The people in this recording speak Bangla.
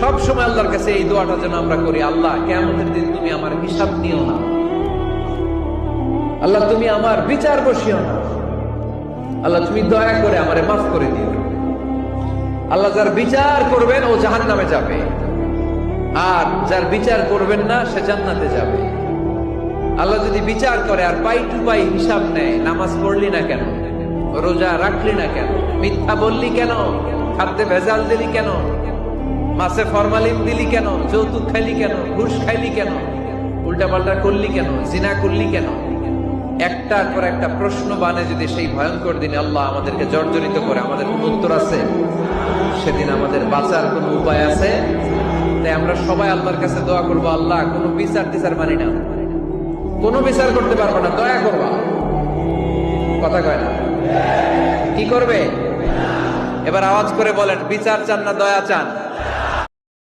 সব সময় আল্লাহর কাছে এই দোয়াটা যেন আমরা করি, আল্লাহ কিয়ামতের দিন তুমি আমার হিসাব নিও না, আল্লাহ তুমি আমার বিচার বসিও না, আল্লাহ তুমি দয়া করে আমারে মাফ করে দিও। আল্লাহ যার বিচার করবেন ও জাহান্নামে যাবে, আর যার বিচার করবেন না সে জান্নাতে যাবে। আল্লাহ যদি বিচার করে আর পাই টু পাই হিসাব নেয়, নামাজ পড়লি না কেন, রোজা রাখলি না কেন, মিথ্যা বললি কেন, খাদ্যে ভেজাল দিলি কেন, মাছে ফরমালিন দিলি কেন, যৌতুক খাইলি কেন, ঘুষ খাইলি কেন, উল্টাপাল্টা করলি কেন, জিনা করলি কেন, একটার পর একটা প্রশ্ন বানে যদি সেই ভয়ঙ্কর দিনে আল্লাহ আমাদেরকে জর্জরিত করে, আমাদের কোন উত্তর আছে? সেদিন আমাদের বাঁচার কোন উপায় আছে? তাই আমরা সবাই আল্লাহর কাছে দোয়া করবো, আল্লাহ কোনো বিচার টিচার মানি না, কোনো বিচার করতে পারবো না, দয়া করবা। কথা কয় না? কি করবে? এবার আওয়াজ করে বলেন, বিচার চান না দয়া চান?